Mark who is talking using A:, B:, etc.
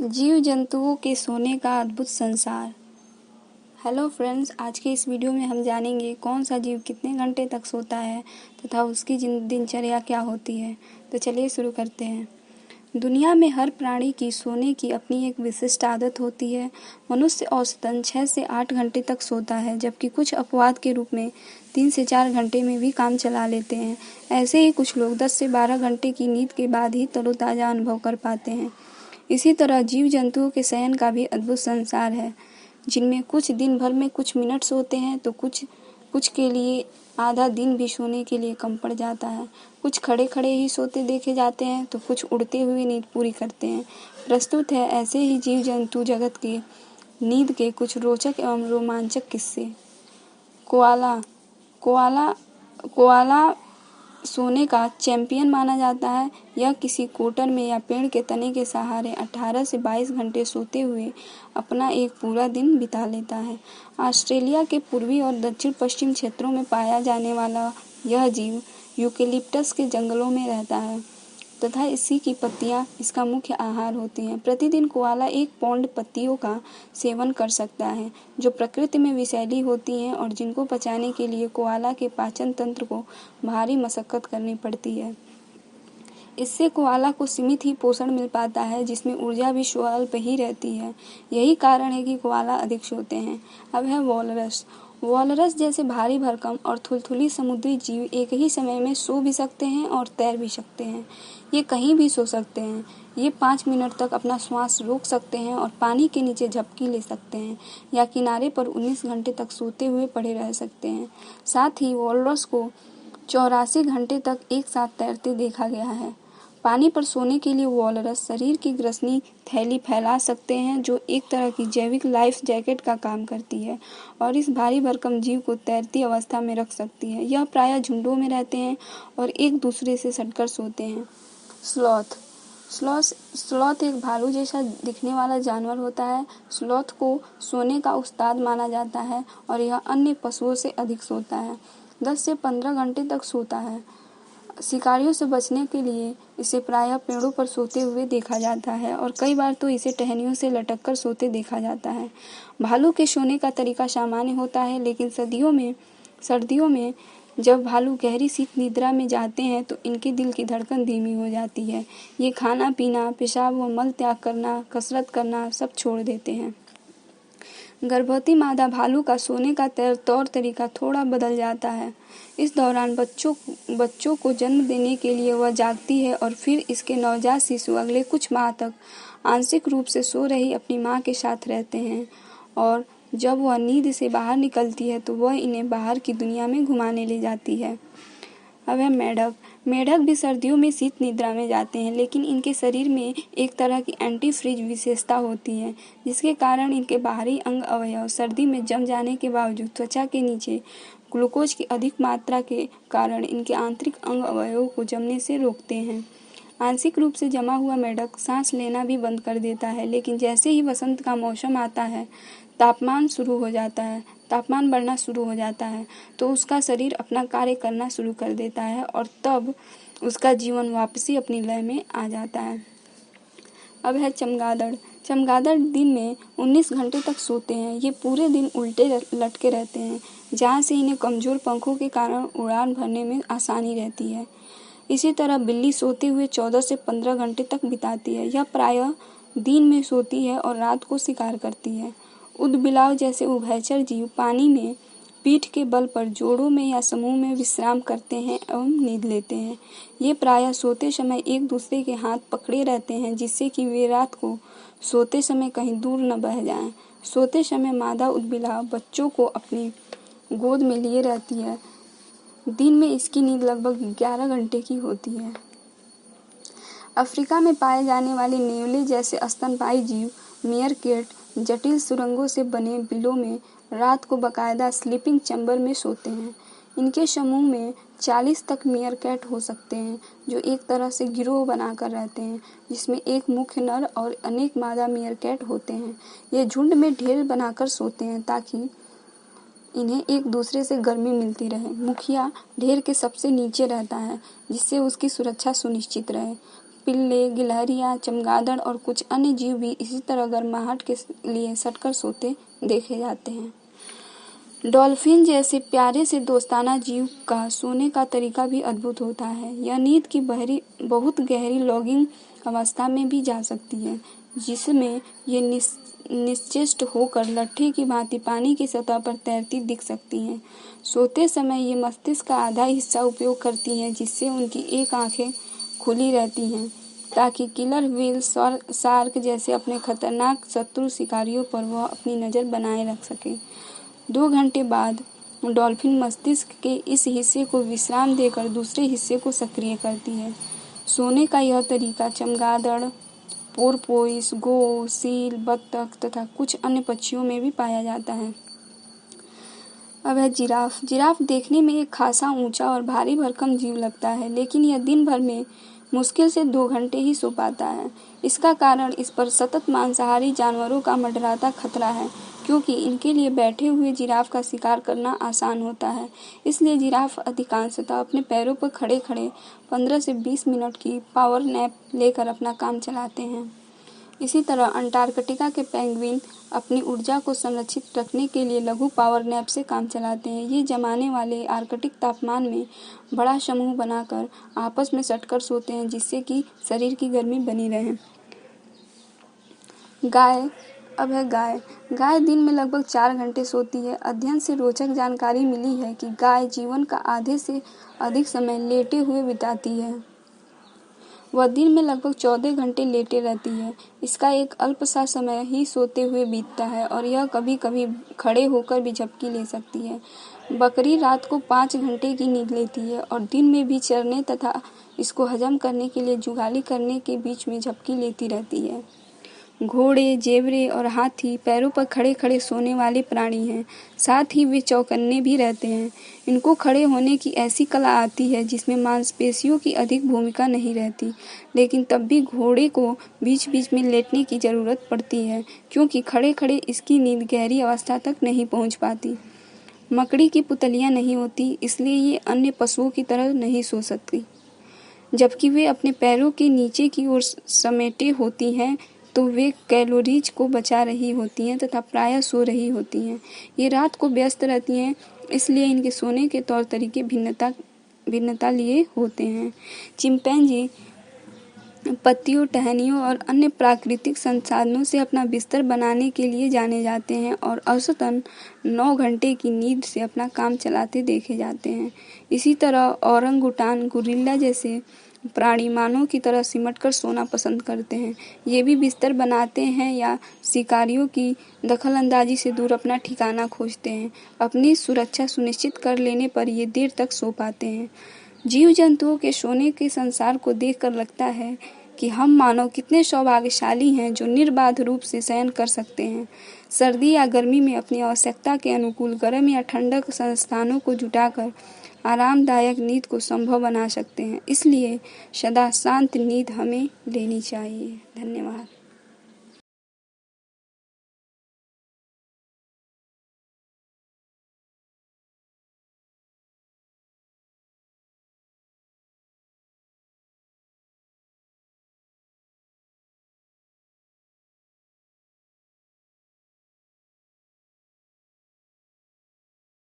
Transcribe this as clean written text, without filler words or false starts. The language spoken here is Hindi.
A: जीव जंतुओं के सोने का अद्भुत संसार। हेलो फ्रेंड्स, आज के इस वीडियो में हम जानेंगे कौन सा जीव कितने घंटे तक सोता है तथा उसकी दिनचर्या क्या होती है। तो चलिए शुरू करते हैं। दुनिया में हर प्राणी की सोने की अपनी एक विशिष्ट आदत होती है। मनुष्य औसतन 6 से 8 घंटे तक सोता है, जबकि कुछ अपवाद के रूप में 3 से 4 घंटे में भी काम चला लेते हैं। ऐसे ही कुछ लोग 10 से 12 घंटे की नींद के बाद ही तरोताज़ा अनुभव कर पाते हैं। इसी तरह जीव जंतुओं के शयन का भी अद्भुत संसार है, जिनमें कुछ दिन भर में कुछ मिनट सोते हैं तो कुछ के लिए आधा दिन भी सोने के लिए कम पड़ जाता है। कुछ खड़े खड़े ही सोते देखे जाते हैं तो कुछ उड़ते हुए नींद पूरी करते हैं। प्रस्तुत है ऐसे ही जीव जंतु जगत के नींद के कुछ रोचक एवं रोमांचक किस्से। कोआला कोआला कोआला सोने का चैंपियन माना जाता है। यह किसी कोटर में या पेड़ के तने के सहारे 18 से 22 घंटे सोते हुए अपना एक पूरा दिन बिता लेता है। ऑस्ट्रेलिया के पूर्वी और दक्षिण पश्चिम क्षेत्रों में पाया जाने वाला यह जीव यूकेलिप्टस के जंगलों में रहता है तथा इसी की पत्तियां इसका मुख्य आहार होती हैं। प्रतिदिन कोआला 1 पाउंड पत्तियों का सेवन कर सकता है, जो प्रकृति में विषैली होती हैं और जिनको पचाने के लिए कोआला के पाचन तंत्र को भारी मशक्कत करनी पड़ती है। इससे कोआला को सीमित ही पोषण मिल पाता है, जिसमें ऊर्जा भी स्वल्प ही रहती है। यही कारण है कि कोआला अधिक सोते हैं। अब है वॉलरस। वॉलरस जैसे भारी भरकम और थुलथुली समुद्री जीव एक ही समय में सो भी सकते हैं और तैर भी सकते हैं। ये कहीं भी सो सकते हैं। ये 5 मिनट तक अपना श्वास रोक सकते हैं और पानी के नीचे झपकी ले सकते हैं या किनारे पर 19 घंटे तक सोते हुए पड़े रह सकते हैं। साथ ही वॉलरस को 84 घंटे तक एक साथ तैरते देखा गया है। पानी पर सोने के लिए वॉलरस शरीर की ग्रसनी थैली फैला सकते हैं, जो एक तरह की जैविक लाइफ जैकेट का काम करती है और इस भारी भरकम जीव को तैरती अवस्था में रख सकती है। यह प्रायः झुंडों में रहते हैं और एक दूसरे से सटकर सोते हैं। स्लॉथ एक भालू जैसा दिखने वाला जानवर होता है। स्लॉथ को सोने का उस्ताद माना जाता है और यह अन्य पशुओं से अधिक सोता है। 10 से 15 घंटे तक सोता है। शिकारियों से बचने के लिए इसे प्रायः पेड़ों पर सोते हुए देखा जाता है और कई बार तो इसे टहनियों से लटककर सोते देखा जाता है। भालू के सोने का तरीका सामान्य होता है, लेकिन सर्दियों में जब भालू गहरी शीत निद्रा में जाते हैं तो इनके दिल की धड़कन धीमी हो जाती है। ये खाना पीना, पेशाब व मल त्याग करना, कसरत करना सब छोड़ देते हैं। गर्भवती मादा भालू का सोने का तौर तरीका थोड़ा बदल जाता है। इस दौरान बच्चों को जन्म देने के लिए वह जागती है और फिर इसके नवजात शिशु अगले कुछ माह तक आंशिक रूप से सो रही अपनी मां के साथ रहते हैं और जब वह नींद से बाहर निकलती है तो वह इन्हें बाहर की दुनिया में घुमाने ले जाती है। अब है मेढक भी सर्दियों में शीत निद्रा में जाते हैं, लेकिन इनके शरीर में एक तरह की एंटी फ्रीज विशेषता होती है, जिसके कारण इनके बाहरी अंग अवयव सर्दी में जम जाने के बावजूद त्वचा के नीचे ग्लूकोज की अधिक मात्रा के कारण इनके आंतरिक अंग अवयवों को जमने से रोकते हैं। आंशिक रूप से जमा हुआ मेढक सांस लेना भी बंद कर देता है, लेकिन जैसे ही वसंत का मौसम आता है, तापमान बढ़ना शुरू हो जाता है तो उसका शरीर अपना कार्य करना शुरू कर देता है और तब उसका जीवन वापसी अपनी लय में आ जाता है। अब है चमगादड़ दिन में 19 घंटे तक सोते हैं। ये पूरे दिन उल्टे लटके रहते हैं, जहाँ से इन्हें कमजोर पंखों के कारण उड़ान भरने में आसानी रहती है। इसी तरह बिल्ली सोते हुए 14 से 15 घंटे तक बिताती है। यह प्रायः दिन में सोती है और रात को शिकार करती है। ऊदबिलाव जैसे उभयचर जीव पानी में पीठ के बल पर जोड़ों में या समूह में विश्राम करते हैं एवं नींद लेते हैं। ये प्रायः सोते समय एक दूसरे के हाथ पकड़े रहते हैं, जिससे कि वे रात को सोते समय कहीं दूर न बह जाएं। सोते समय मादा ऊदबिलाव बच्चों को अपनी गोद में लिए रहती है। दिन में इसकी नींद लगभग 11 घंटे की होती है। अफ्रीका में पाए जाने वाले नेवले जैसे स्तनपायी जीव मीयरकैट जटिल सुरंगों से बने बिलों में रात को बाकायदा स्लीपिंग चैम्बर में सोते हैं। इनके समूह में 40 तक मीयरकैट हो सकते हैं, जो एक तरह से गिरोह बनाकर रहते हैं, जिसमें एक मुख्य नर और अनेक मादा मीयरकैट होते हैं। ये झुंड में ढेर बनाकर सोते हैं ताकि इन्हें एक दूसरे से गर्मी मिलती रहे। मुखिया ढेर के सबसे नीचे रहता है, जिससे उसकी सुरक्षा सुनिश्चित रहे। पिल्ले, गिलहरियाँ, चमगादड़ और कुछ अन्य जीव भी इसी तरह गर्माहट के लिए सटकर सोते देखे जाते हैं। डॉल्फिन जैसे प्यारे से दोस्ताना जीव का सोने का तरीका भी अद्भुत होता है। यह नींद की बहुत गहरी लॉगिंग अवस्था में भी जा सकती है, जिसमें ये निश्चेष्ट होकर लट्ठे की भांति पानी की सतह पर तैरती दिख सकती हैं। सोते समय ये मस्तिष्क का आधा हिस्सा उपयोग करती हैं, जिससे उनकी एक आंखें खुली रहती हैं ताकि किलर व्हेल शार्क जैसे अपने खतरनाक शत्रु शिकारियों पर वह अपनी नज़र बनाए रख सके। 2 घंटे बाद डॉल्फिन मस्तिष्क के इस हिस्से को विश्राम देकर दूसरे हिस्से को सक्रिय करती है। सोने का यह तरीका चमगादड़, पोरपोइस, गौ, सील, बत्तख तथा कुछ अन्य पक्षियों में भी पाया जाता है। अब है जिराफ। जिराफ देखने में एक खासा ऊंचा और भारी भरकम जीव लगता है, लेकिन यह दिन भर में मुश्किल से 2 घंटे ही सो पाता है। इसका कारण इस पर सतत मांसाहारी जानवरों का मंडराता खतरा है, क्योंकि इनके लिए बैठे हुए जिराफ का शिकार करना आसान होता है। इसलिए जिराफ अधिकांशतः अपने पैरों पर खड़े खड़े 15 से 20 मिनट की पावर नैप लेकर अपना काम चलाते हैं। इसी तरह अंटार्कटिका के पेंगुइन अपनी ऊर्जा को संरक्षित रखने के लिए लघु पावर नैप से काम चलाते हैं। ये जमाने वाले आर्कटिक तापमान में बड़ा समूह बनाकर आपस में सटकर सोते हैं, जिससे कि शरीर की गर्मी बनी रहे। गाय। अब है गाय। गाय दिन में लगभग 4 घंटे सोती है। अध्ययन से रोचक जानकारी मिली है कि गाय जीवन का आधे से अधिक समय लेटे हुए बिताती है। वह दिन में लगभग 14 घंटे लेटे रहती है। इसका एक अल्प सा समय ही सोते हुए बीतता है और यह कभी कभी खड़े होकर भी झपकी ले सकती है। बकरी रात को 5 घंटे की नींद लेती है और दिन में भी चरने तथा इसको हजम करने के लिए जुगाली करने के बीच में झपकी लेती रहती है। घोड़े, जेबरे और हाथी पैरों पर खड़े खड़े सोने वाले प्राणी हैं। साथ ही वे चौकन्ने भी रहते हैं। इनको खड़े होने की ऐसी कला आती है जिसमें मांसपेशियों की अधिक भूमिका नहीं रहती, लेकिन तब भी घोड़े को बीच बीच में लेटने की ज़रूरत पड़ती है, क्योंकि खड़े खड़े इसकी नींद गहरी अवस्था तक नहीं पहुँच पाती। मकड़ी की पुतलियाँ नहीं होती, इसलिए ये अन्य पशुओं की तरह नहीं सो सकती। जबकि वे अपने पैरों के नीचे की ओर समेटे होती हैं, तो वे कैलोरीज को बचा रही होती हैं तथा प्रायः सो रही होती हैं। ये रात को व्यस्त रहती हैं, इसलिए इनके सोने के तौर तरीके भिन्नता लिए होते हैं। चिंपैंजी पत्तियों, टहनियों और अन्य प्राकृतिक संसाधनों से अपना बिस्तर बनाने के लिए जाने जाते हैं और औसतन 9 घंटे की नींद से अपना काम चलाते देखे जाते हैं। इसी तरह औरंगुटान, गोरिल्ला जैसे प्राणी मानव की तरह सिमटकर सोना पसंद करते हैं। ये भी बिस्तर बनाते हैं या शिकारियों की दखलंदाजी से दूर अपना ठिकाना खोजते हैं। अपनी सुरक्षा सुनिश्चित कर लेने पर ये देर तक सो पाते हैं। जीव जंतुओं के सोने के संसार को देखकर लगता है कि हम मानव कितने सौभाग्यशाली हैं जो निर्बाध रूप से शयन कर सकते हैं। सर्दी या गर्मी में अपनी आवश्यकता के अनुकूल गर्म या ठंडक संस्थानों को जुटाकर आरामदायक नींद को संभव बना सकते हैं। इसलिए सदा शांत नींद हमें लेनी चाहिए। धन्यवाद।